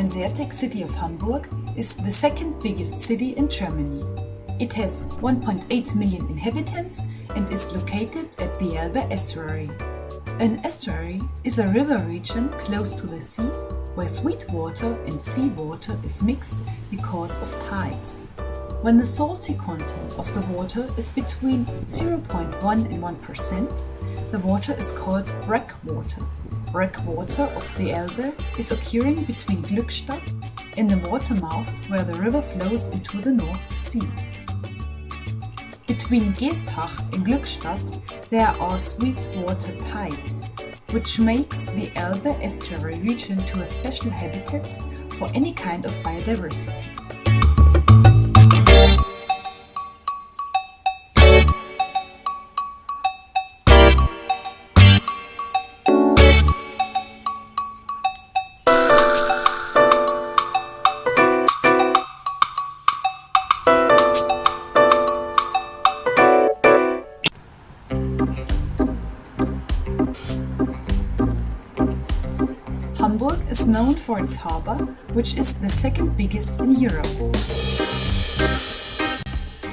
Hanseatic city of Hamburg is the second biggest city in Germany. It has 1.8 million inhabitants and is located at the Elbe estuary. An estuary is a river region close to the sea where sweet water and seawater is mixed because of tides. When the salty content of the water is between 0.1 and 1%, the water is called breakwater. Breakwater of the Elbe is occurring between Glückstadt and the watermouth where the river flows into the North Sea. Between Geesthacht and Glückstadt there are sweetwater tides, which makes the Elbe estuary region to a special habitat for any kind of biodiversity. Hamburg is known for its harbor, which is the second biggest in Europe.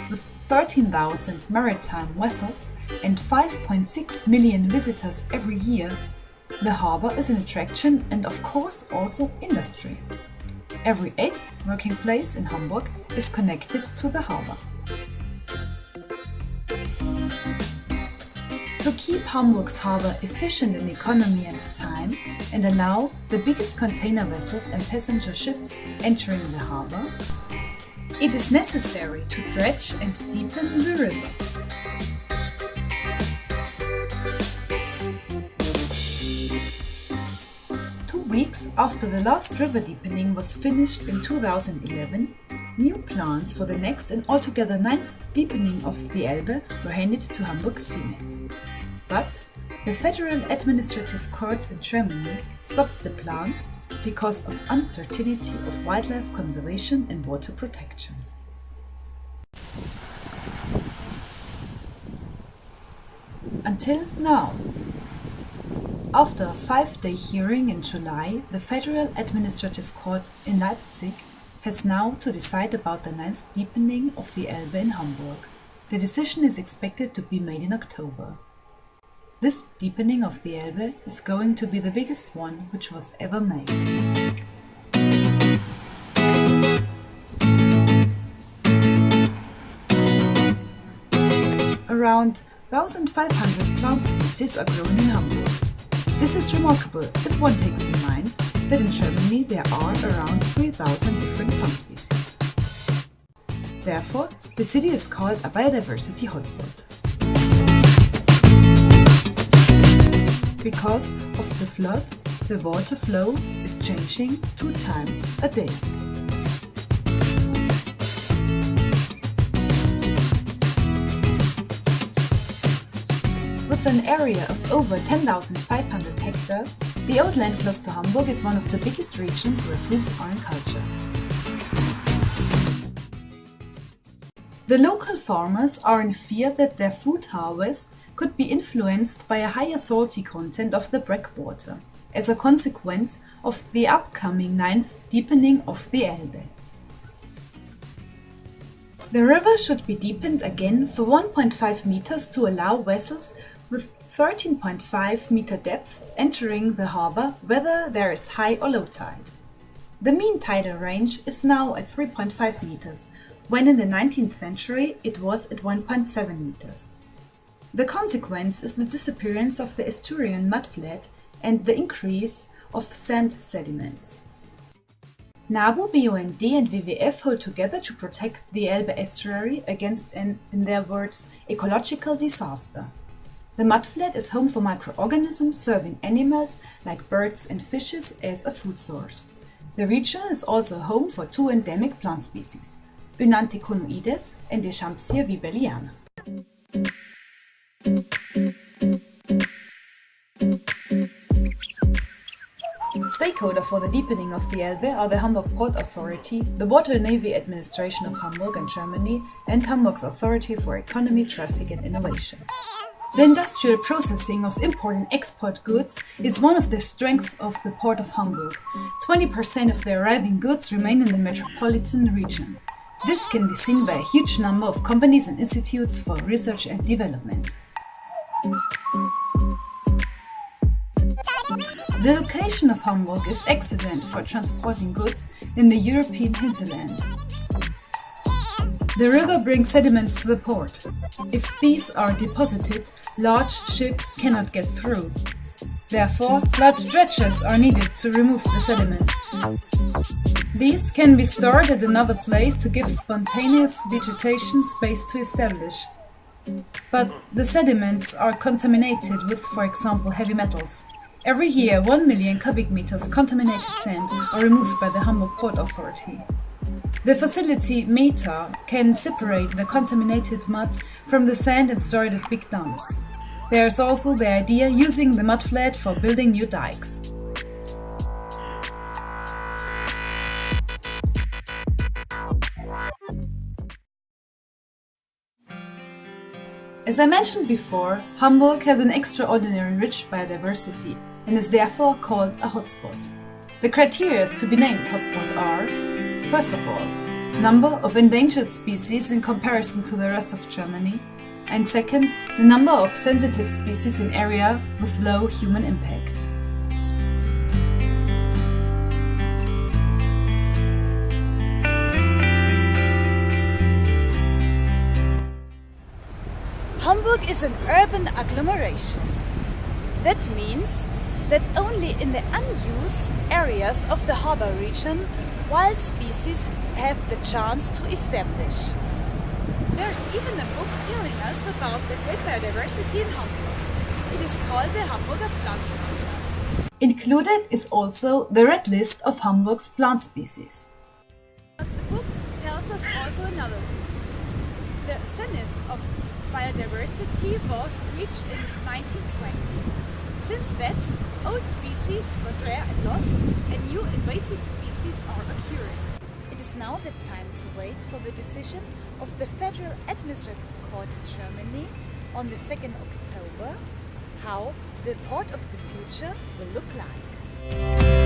With 13,000 maritime vessels and 5.6 million visitors every year, the harbor is an attraction and of course also industry. Every eighth working place in Hamburg is connected to the harbor. To keep Hamburg's harbor efficient in economy and time and allow the biggest container vessels and passenger ships entering the harbor, it is necessary to dredge and deepen the river. Weeks after the last river deepening was finished in 2011, new plans for the next and altogether 9th deepening of the Elbe were handed to Hamburg Senate. But the Federal Administrative Court in Germany stopped the plans because of uncertainty of wildlife conservation and water protection. Until now. After a 5-day hearing in July, the Federal Administrative Court in Leipzig has now to decide about the 9th deepening of the Elbe in Hamburg. The decision is expected to be made in October. This deepening of the Elbe is going to be the biggest one which was ever made. Around 1,500 plant species are grown in Hamburg. This is remarkable if one takes in mind that in Germany there are around 3,000 different plant species. Therefore, the city is called a Biodiversity Hotspot. Because of the flood, the water flow is changing 2 times a day. With an area of over 10,500 hectares, the old land close to Hamburg is one of the biggest regions where fruits are in culture. The local farmers are in fear that their fruit harvest could be influenced by a higher salty content of the breakwater, as a consequence of the upcoming 9th deepening of the Elbe. The river should be deepened again for 1.5 meters to allow vessels with 13.5 meter depth entering the harbor whether there is high or low tide. The mean tidal range is now at 3.5 meters, when in the 19th century it was at 1.7 meters. The consequence is the disappearance of the estuarian mudflat and the increase of sand sediments. NABU, BUND and WWF hold together to protect the Elbe estuary against an, in their words, ecological disaster. The mudflat is home for microorganisms serving animals like birds and fishes as a food source. The region is also home for 2 endemic plant species, Oenanthiconoides and Deschampsia wibelliana. Stakeholder for the deepening of the Elbe are the Hamburg Port Authority, the Water Navy Administration of Hamburg and Germany, and Hamburg's Authority for Economy, Traffic and Innovation. The industrial processing of import and export goods is one of the strengths of the Port of Hamburg. 20% of the arriving goods remain in the metropolitan region. This can be seen by a huge number of companies and institutes for research and development. The location of Hamburg is excellent for transporting goods in the European hinterland. The river brings sediments to the port. If these are deposited, large ships cannot get through. Therefore, large dredgers are needed to remove the sediments. These can be stored at another place to give spontaneous vegetation space to establish. But the sediments are contaminated with, for example, heavy metals. Every year, 1 million cubic meters contaminated sand are removed by the Hamburg Port Authority. The facility META can separate the contaminated mud from the sand and store it at big dumps. There is also the idea using the mud flat for building new dikes. As I mentioned before, Hamburg has an extraordinary rich biodiversity and is therefore called a hotspot. The criteria to be named hotspot are: first of all, number of endangered species in comparison to the rest of Germany, and second, the number of sensitive species in area with low human impact. Hamburg is an urban agglomeration. That means that only in the unused areas of the harbor region wild species have the chance to establish. There's even a book telling us about the great biodiversity in Hamburg. It is called the Hamburger Pflanzenatlas. Included is also the red list of Hamburg's plant species. But the book tells us also another thing. The zenith of biodiversity was reached in 1920. Since that, old species got rare and lost, and new invasive species are occurring. It is now the time to wait for the decision of the Federal Administrative Court in Germany on the 2nd October, how the port of the future will look like.